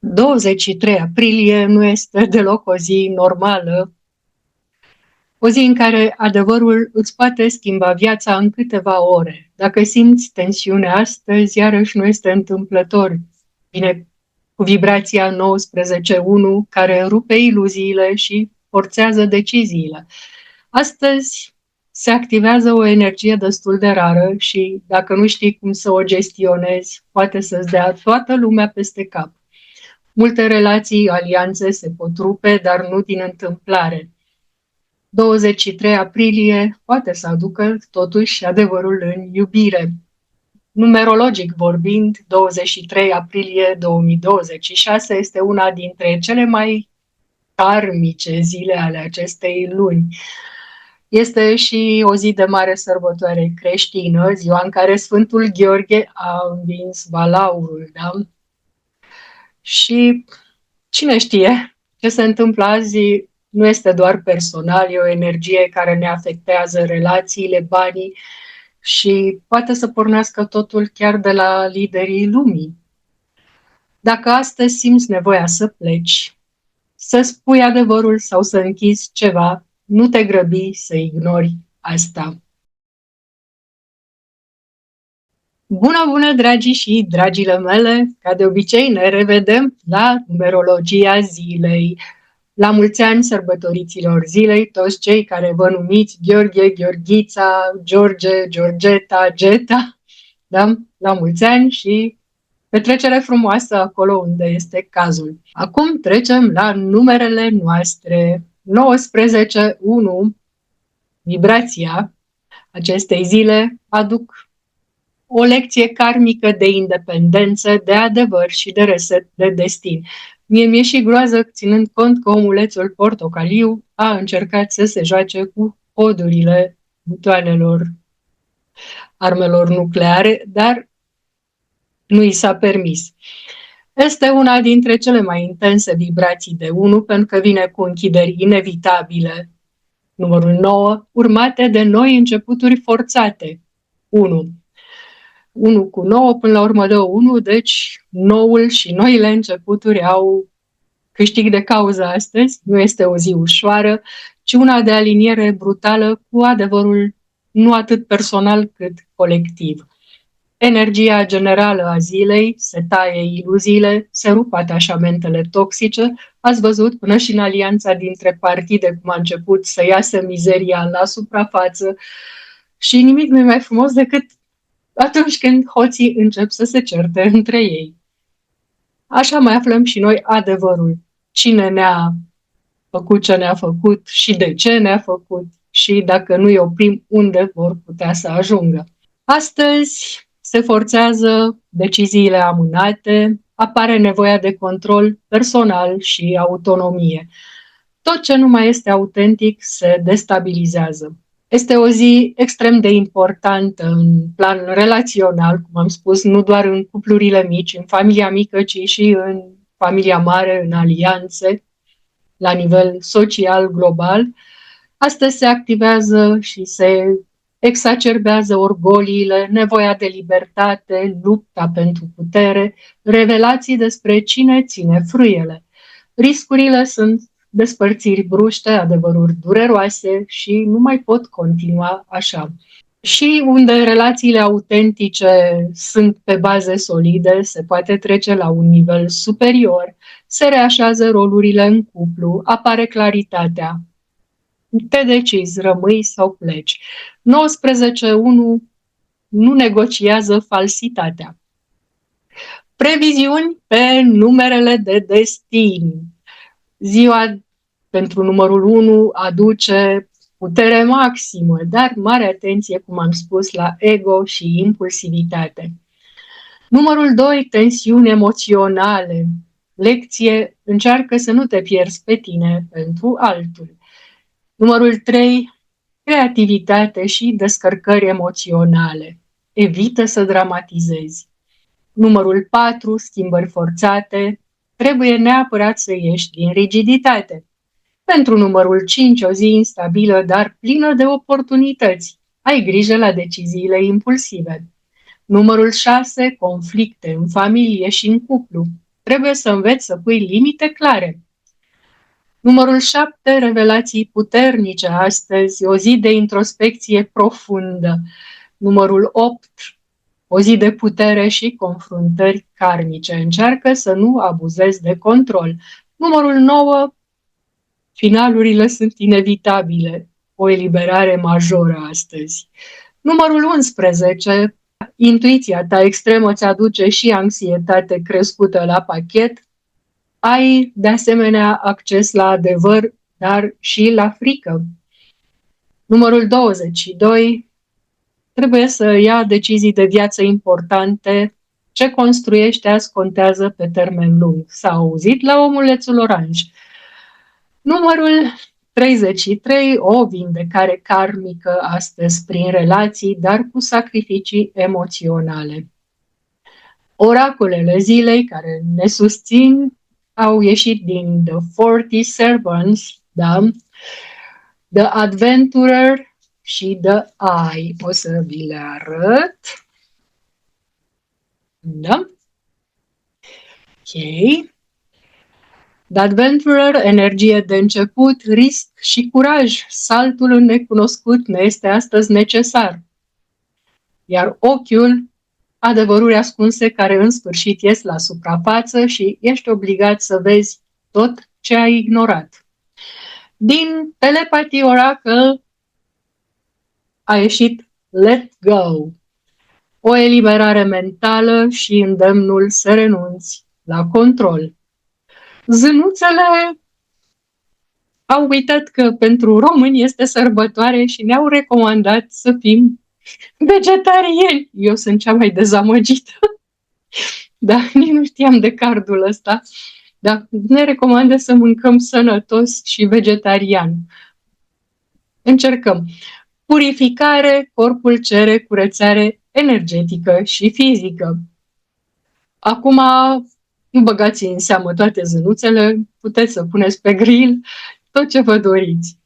23 aprilie nu este deloc o zi normală, o zi în care adevărul îți poate schimba viața în câteva ore. Dacă simți tensiune astăzi, iarăși nu este întâmplător. Vine cu vibrația 19.1 care rupe iluziile și forțează deciziile. Astăzi se activează o energie destul de rară și dacă nu știi cum să o gestionezi, poate să-ți dea toată lumea peste cap. Multe relații, alianțe se pot rupe, dar nu din întâmplare. 23 aprilie poate să aducă totuși adevărul în iubire. Numerologic vorbind, 23 aprilie 2026 este una dintre cele mai karmice zile ale acestei luni. Este și o zi de mare sărbătoare creștină, ziua în care Sfântul Gheorghe a învins balaurul, da? Și cine știe ce se întâmplă azi nu este doar personal, e o energie care ne afectează relațiile, banii și poate să pornească totul chiar de la liderii lumii. Dacă astăzi simți nevoia să pleci, să spui adevărul sau să închizi ceva, nu te grăbi să ignori asta. Bună, dragii și dragile mele! Ca de obicei ne revedem la numerologia zilei. La mulți ani sărbătoriților zilei, toți cei care vă numiți Gheorghe, Gheorghița, George, Georgeta, Geta, da? La mulți ani și petrecere frumoasă acolo unde este cazul. Acum trecem la numerele noastre. 19.1, vibrația acestei zile, aduc o lecție karmică de independență, de adevăr și de reset de destin. Mie mi-e și groază ținând cont că omulețul portocaliu a încercat să se joace cu codurile butoanelor armelor nucleare, dar nu i s-a permis. Este una dintre cele mai intense vibrații de 1, pentru că vine cu închideri inevitabile, numărul 9, urmate de noi începuturi forțate. 1. 1 cu 9 până la urmă dă 1, deci noul și noile începuturi au câștig de cauză astăzi. Nu este o zi ușoară, ci una de aliniere brutală cu adevărul nu atât personal cât colectiv. Energia generală a zilei, se taie iluziile, se rup atașamentele toxice. Ați văzut până și în alianța dintre partide cum a început să iasă mizeria la suprafață și nimic nu e mai frumos decât atunci când hoții încep să se certe între ei. Așa mai aflăm și noi adevărul. Cine ne-a făcut ce ne-a făcut și de ce ne-a făcut și dacă nu îi oprim, unde vor putea să ajungă. Astăzi se forțează deciziile amânate, apare nevoia de control personal și autonomie. Tot ce nu mai este autentic se destabilizează. Este o zi extrem de importantă în plan relațional, cum am spus, nu doar în cuplurile mici, în familia mică, ci și în familia mare, în alianțe, la nivel social, global. Astăzi se activează și se exacerbează orgoliile, nevoia de libertate, lupta pentru putere, revelații despre cine ține frâiele. Riscurile sunt despărțiri bruște, adevăruri dureroase și nu mai pot continua așa. Și unde relațiile autentice sunt pe baze solide, se poate trece la un nivel superior, se reașează rolurile în cuplu, apare claritatea. Te decizi, rămâi sau pleci. 19.1 nu negociază falsitatea. Previziuni pe numerele de destin. Ziua pentru numărul 1 aduce putere maximă, dar mare atenție, cum am spus, la ego și impulsivitate. Numărul 2, tensiuni emoționale. Lecție, încearcă să nu te pierzi pe tine pentru altul. Numărul 3, creativitate și descărcări emoționale. Evită să dramatizezi. Numărul 4, schimbări forțate. Trebuie neapărat să ieși din rigiditate. Pentru numărul 5, o zi instabilă, dar plină de oportunități. Ai grijă la deciziile impulsive. Numărul 6, conflicte în familie și în cuplu. trebuie să înveți să pui limite clare. Numărul 7, revelații puternice astăzi, o zi de introspecție profundă. Numărul 8, o zi de putere și confruntări karmice. Încearcă să nu abuzezi de control. Numărul 9, finalurile sunt inevitabile. O eliberare majoră astăzi. Numărul 11, intuiția ta extremă îți aduce și anxietate crescută la pachet. Ai, de asemenea, acces la adevăr, dar și la frică. Numărul 22, trebuie să ia decizii de viață importante. Ce construiești azi contează pe termen lung. S-a auzit la omulețul oranj. Numărul 33, o vindecare karmică astăzi prin relații, dar cu sacrificii emoționale. Oracolele zilei care ne susțin au ieșit din The 40 Servants, da? The Adventurer și The Eye. O să vi le arăt. Da? Ok. The Adventurer, energie de început, risc și curaj. Saltul în necunoscut ne este astăzi necesar. Iar ochiul, adevăruri ascunse care în sfârșit ies la suprafață și ești obligat să vezi tot ce ai ignorat. Din Telepathy Oracle a ieșit Let Go, o eliberare mentală și îndemnul să renunți la control. Zânuțele au uitat că pentru români este sărbătoare și ne-au recomandat să fim vegetariani. Eu sunt cea mai dezamăgită. Da, nici nu știam de cardul ăsta. Da, ne recomandă să mâncăm sănătos și vegetarian. Încercăm. Purificare, corpul cere curățare energetică și fizică. Acum, nu băgați în seamă toate zânuțele, puteți să puneți pe grill tot ce vă doriți.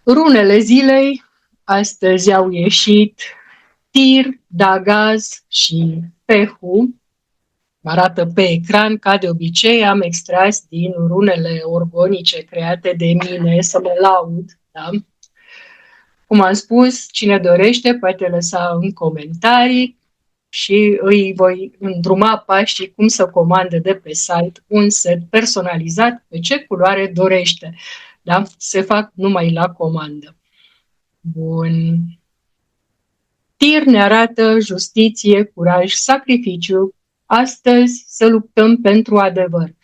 Runele zilei astăzi au ieșit Tir, Dagaz și Pehu. Arată pe ecran, ca de obicei, am extras din runele orgonice create de mine să mă laud. Da? Cum am spus, cine dorește poate lăsa în comentarii și îi voi îndruma pașii cum să comande de pe site un set personalizat pe ce culoare dorește. Da? Se fac numai la comandă. Bun. Tir ne arată justiție, curaj, sacrificiu. Astăzi să luptăm pentru adevăr.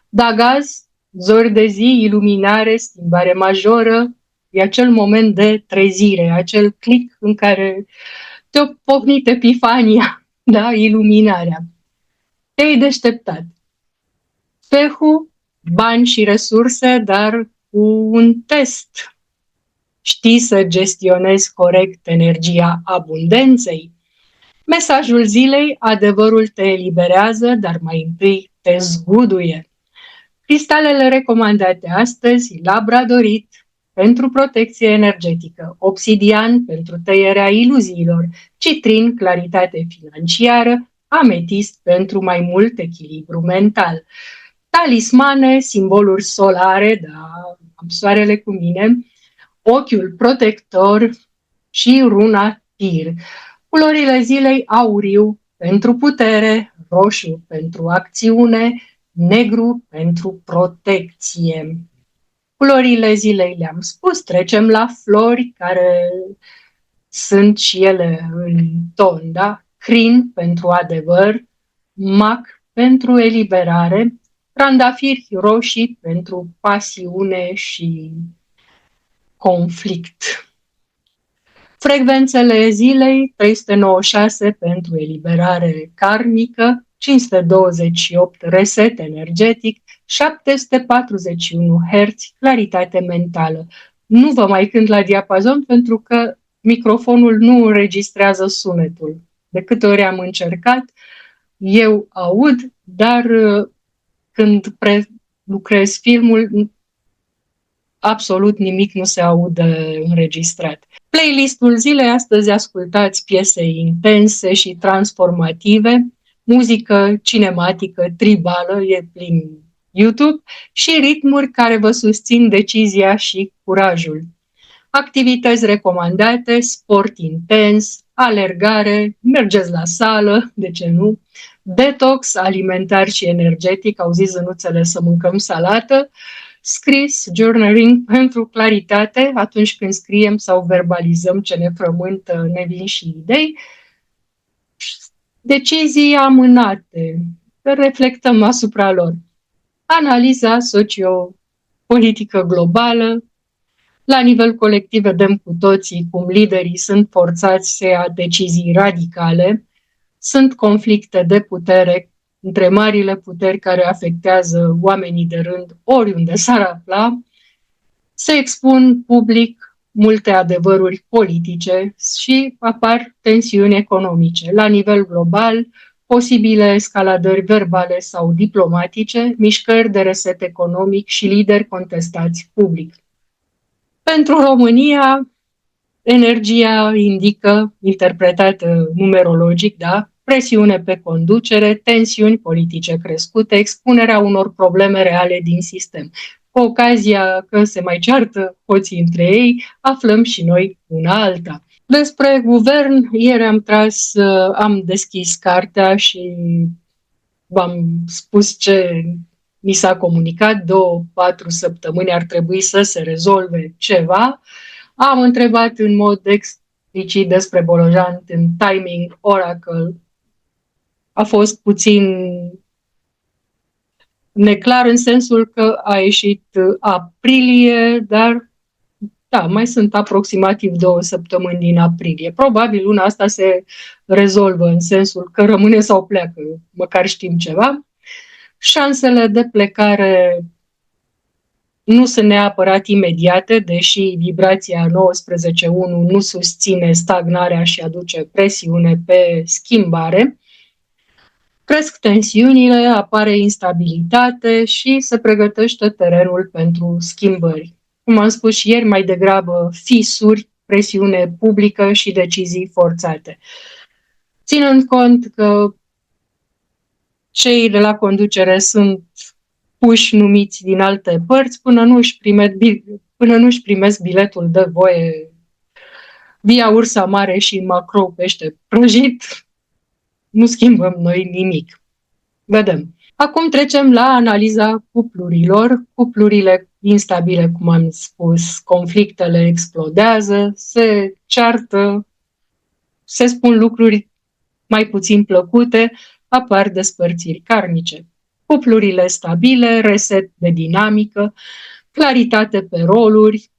Dagaz, zori de zi, iluminare, schimbare majoră, e acel moment de trezire, acel click în care te-a pocnit epifania, da? Iluminarea. Te-ai deșteptat. Pehu, bani și resurse, dar cu un test. Știi să gestionezi corect energia abundenței? Mesajul zilei, adevărul te eliberează, dar mai întâi te zguduie. Cristalele recomandate astăzi, labradorit pentru protecție energetică, obsidian pentru tăierea iluziilor, citrin, claritate financiară, ametist pentru mai mult echilibru mental. Talismane, simboluri solare, da, am soarele cu mine, ochiul protector și runa Tir. Culorile zilei, auriu pentru putere, roșu pentru acțiune, negru pentru protecție. Culorile zilei le-am spus, trecem la flori care sunt și ele în ton, da? Crin pentru adevăr, mac pentru eliberare, trandafiri roșii pentru pasiune și conflict. Frecvențele zilei 396 pentru eliberare karmică, 528 reset energetic, 741 Hz claritate mentală. Nu vă mai cânt la diapazon pentru că microfonul nu înregistrează sunetul. De câte ori am încercat, eu aud, dar când lucrez filmul, absolut nimic nu se aude înregistrat. Playlistul zilei astăzi ascultați piese intense și transformative, muzică cinematică, tribală, e plin YouTube, și ritmuri care vă susțin decizia și curajul. Activități recomandate, sport intens, alergare, mergeți la sală, de ce nu, detox alimentar și energetic, au zis zânuțele să mâncăm salată, scris, journaling pentru claritate, atunci când scriem sau verbalizăm ce ne frământă, ne vin și idei, decizii amânate, reflectăm asupra lor, analiza sociopolitică globală. La nivel colectiv vedem cu toții cum liderii sunt forțați să ia decizii radicale, sunt conflicte de putere între marile puteri care afectează oamenii de rând oriunde s-ar afla, se expun public multe adevăruri politice și apar tensiuni economice. La nivel global, posibile escaladări verbale sau diplomatice, mișcări de reset economic și lideri contestați public. Pentru România, energia indică, interpretată numerologic, da, presiune pe conducere, tensiuni politice crescute, expunerea unor probleme reale din sistem. Cu ocazia că se mai ceartă hoții între ei, aflăm și noi una alta. Despre guvern, ieri am deschis cartea și v-am spus ce mi s-a comunicat, 2-4 săptămâni ar trebui să se rezolve ceva. Am întrebat în mod explicit despre Bolojan în Timing Oracle. A fost puțin neclar în sensul că a ieșit aprilie, dar da, mai sunt aproximativ 2 săptămâni din aprilie. Probabil luna asta se rezolvă în sensul că rămâne sau pleacă, măcar știm ceva. Șansele de plecare nu sunt neapărat imediate, deși vibrația 19.1 nu susține stagnarea și aduce presiune pe schimbare. Cresc tensiunile, apare instabilitate și se pregătește terenul pentru schimbări. Cum am spus și ieri, mai degrabă fisuri, presiune publică și decizii forțate. Ținând cont că cei de la conducere sunt puși numiți din alte părți până nu își primesc biletul de voie via Ursa Mare și Macro pește prăjit, nu schimbăm noi nimic. Vedem. Acum trecem la analiza cuplurilor. Cuplurile instabile, cum am spus, conflictele explodează, se ceartă, se spun lucruri mai puțin plăcute, apar despărțiri karmice. Cuplurile stabile, reset de dinamică, claritate pe roluri.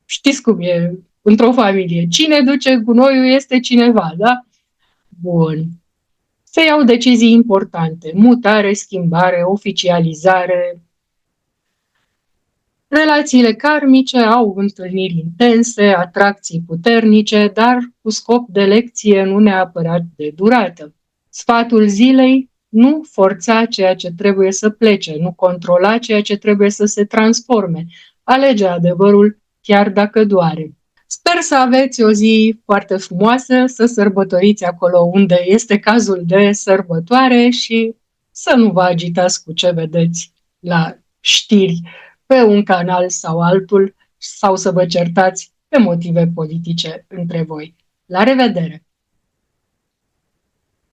Știți cum e într-o familie. Cine duce gunoiul este cineva, da? Bun. Se iau decizii importante. Mutare, schimbare, oficializare. Relațiile karmice au întâlniri intense, atracții puternice, dar cu scop de lecție, nu neapărat de durată. Sfatul zilei: nu forța ceea ce trebuie să plece, nu controla ceea ce trebuie să se transforme. Alege adevărul chiar dacă doare. Sper să aveți o zi foarte frumoasă, să sărbătoriți acolo unde este cazul de sărbătoare și să nu vă agitați cu ce vedeți la știri pe un canal sau altul sau să vă certați pe motive politice între voi. La revedere!